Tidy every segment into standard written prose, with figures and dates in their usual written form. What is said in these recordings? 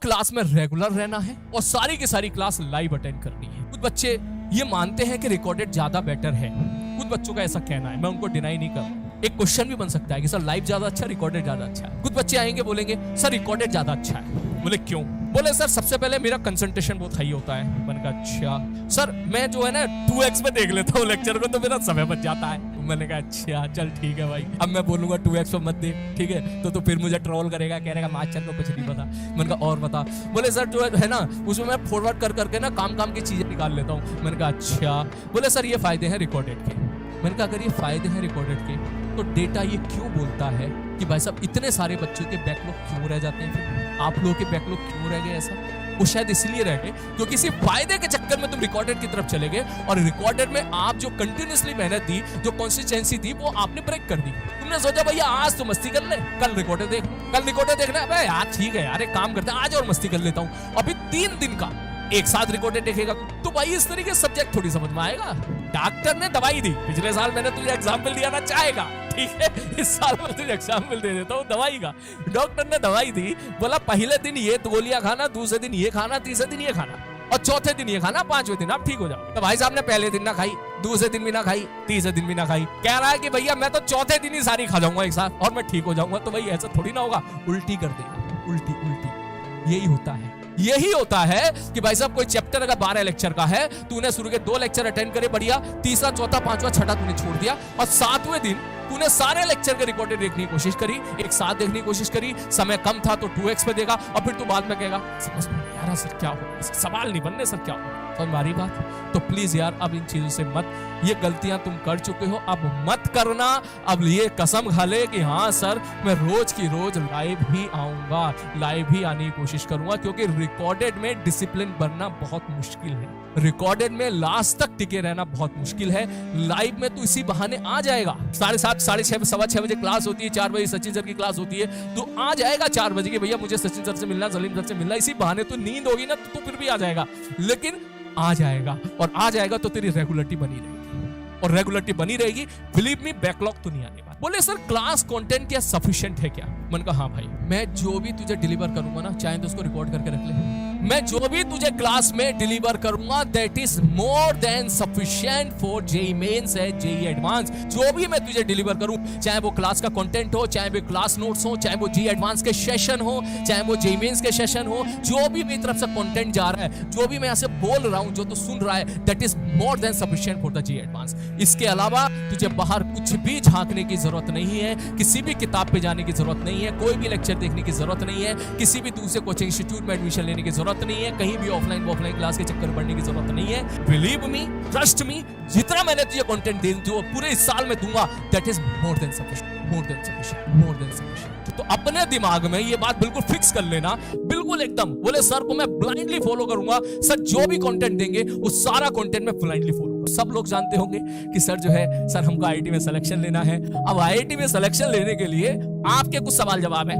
Class में regular रहना है और सारी की सारी क्लास लाइव अटेंड करनी है। कुछ बच्चे ये मानते हैं कि रिकॉर्डेड ज्यादा बेटर है, कुछ बच्चों का ऐसा कहना है, मैं उनको डिनाई नहीं कर रहा। एक क्वेश्चन भी बन सकता है कि सर लाइव ज्यादा अच्छा, रिकॉर्डेड ज्यादा अच्छा है। कुछ बच्चे आएंगे बोलेंगे सर रिकॉर्डेड ज्यादा अच्छा है। बोले क्यों? बोले सर सबसे पहले मेरा कंसंट्रेशन बहुत हाई होता है। मैंने कहा अच्छा सर, मैं जो है ना 2x में देख लेता हूँ लेक्चर को, तो मेरा समय बच जाता है। मैंने कहा अच्छा चल ठीक है भाई, अब मैं बोलूंगा 2x में मत देख, ठीक है? तो फिर मुझे ट्रोल करेगा, कह रहेगा मास्टर को कुछ नहीं पता। मैंने कहा और बता। बोले सर जो है ना उसमें मैं फॉरवर्ड कर करके ना काम की चीजें निकाल लेता हूँ। मैंने कहा अच्छा। बोले सर ये फायदे हैं रिकॉर्डेड के। मैंने कहा अगर ये फायदे हैं रिकॉर्डेड के तो डेटा ये क्यों बोलता है कि भाई साहब इतने सारे बच्चों के बैकलॉग क्यों रह जाते हैं? फिर आप लोगों के बैकलॉग क्यों रह गए? ऐसा वो शायद इसलिए रह गए क्योंकि सिर्फ फायदे के चक्कर में तुम रिकॉर्डेड की तरफ चले गए और रिकॉर्डेड में आप जो कंटिन्यूअसली मेहनत दी, जो कंसिस्टेंसी दी, वो आपने ब्रेक कर दी। तुमने सोचा भैया आज तो मस्ती कर ले, कल रिकॉर्डेड देख, कल रिकॉर्डेड देखना है। अबे यार ठीक है यार, एक काम करते हैं आज और मस्ती कर लेता हूँ। अभी 3 दिन का एक साथ रिकॉर्डेड देखेगा तो भाई इस तरीके से सब्जेक्ट थोड़ी समझ में आएगा। डॉक्टर ने दवाई दी, पिछले साल मैंने तुझे एग्जाम्पल दिया ना चाय का, ठीक है? इस साल मैं तुझे एग्जाम्पल दे देता हूँ दवाई का। डॉक्टर ने दवाई दी, बोला पहले दिन ये गोलियां खाना, दूसरे दिन ये खाना, तीसरे दिन ये खाना और चौथे दिन ये खाना, 5वें दिन आप ठीक हो जाओ। तो भाई साहब ने पहले दिन ना खाई, दूसरे दिन भी ना खाई, तीसरे दिन भी ना खाई। कह रहा है कि भैया मैं तो चौथे दिन ही सारी खा जाऊंगा एक साथ और मैं ठीक हो जाऊंगा। तो भाई ऐसा थोड़ी ना होगा, उल्टी कर देगा, उल्टी उल्टी। यही होता है, यही होता है कि भाई साहब कोई चैप्टर अगर 12 लेक्चर का है, तूने शुरू के 2 लेक्चर अटेंड करे बढ़िया, तीसरा चौथा पांचवा छठा तूने छोड़ दिया और 7वें दिन तूने सारे लेक्चर के रिकॉर्डेड देखने की कोशिश करी, एक साथ देखने की कोशिश करी, समय कम था तो 2x पे देगा और फिर तू बाद में कहेगा समझ में नहीं आ रहा सर क्या हो, सवाल नहीं बनने सर क्या हो। तो हमारी बात तो प्लीज यार अब इन चीजों से मत, ये गलतियां तुम कर चुके हो अब मत करना। अब ये कसम खा ले कि हाँ सर मैं रोज की रोज लाइव ही आऊंगा, लाइव ही आने की कोशिश करूंगा, क्योंकि रिकॉर्डेड में डिसिप्लिन बनना बहुत मुश्किल है, रिकॉर्डेड में लास्ट तक टिके रहना बहुत मुश्किल है। लाइव में तो इसी बहाने आ जाएगा, 7:30 6:30 6:15 बजे क्लास होती है, 4 बजे सचिन सर की क्लास होती है, तो आ जाएगा 4 बजे के भैया मुझे सचिन सर से मिलना, सलीम सर से मिलना। इसी बहाने तो नींद होगी ना तो फिर भी आ जाएगा, लेकिन आ जाएगा और आ जाएगा तो तेरी रेगुलरिटी बनी रहेगी और रेगुलरिटी बनी रहेगी, बिलीव मी बैकलॉग तो नहीं आने वाला। बोले सर क्लास कंटेंट क्या सफिशिएंट है क्या? मैंने कहा हाँ भाई, मैं जो भी तुझे डिलीवर करूंगा ना, चाहे तो उसको रिकॉर्ड करके रख ले, मैं जो भी तुझे क्लास में डिलीवर करूंगा that is more than sufficient for JEE mains है जेईई एडवांस। जो भी मैं तुझे डिलीवर करूं, चाहे वो क्लास का कंटेंट हो, चाहे वो क्लास नोट्स हो, चाहे वो जेईई एडवांस के सेशन हो, चाहे वो जेईई मेंस के सेशन हो, जो भी मेरी तरफ से कंटेंट जा रहा है, जो भी मैं ऐसे बोल रहा हूं, जो तो सुन रहा है, that is more than sufficient for the JEE advance. इसके अलावा तुझे बाहर कुछ भी झांकने की जरूरत नहीं है, किसी भी किताब पे जाने की जरूरत नहीं है, कोई भी लेक्चर देखने की जरूरत नहीं है, किसी भी दूसरे कोचिंग इंस्टीट्यूट में एडमिशन लेने की जरूरत नहीं है, कहीं भी ऑफलाइन क्लास के चक्कर पड़ने की जरूरत नहीं है। बिलीव मी, ट्रस्ट मी, जितना मैंने तुझे कंटेंट दे जो पूरे इस साल में दूंगा that is more than sufficient, more than sufficient, more than sufficient. तो अपने दिमाग में ये बात बिल्कुल फिक्स कर लेना, बिल्कुल एकदम। बोले सर को मैं ब्लाइंडली फॉलो करूंगा, सर जो भी कंटेंट देंगे वो सारा कंटेंट मैं ब्लाइंडली फॉलो करूंगा। सब लोग जानते होंगे कि सर जो है सर हमको आईआईटी में सिलेक्शन लेना है। अब आईआईटी में सिलेक्शन लेने के लिए आपके कुछ सवाल जवाब है।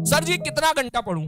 सर जी कितना घंटा पढूं?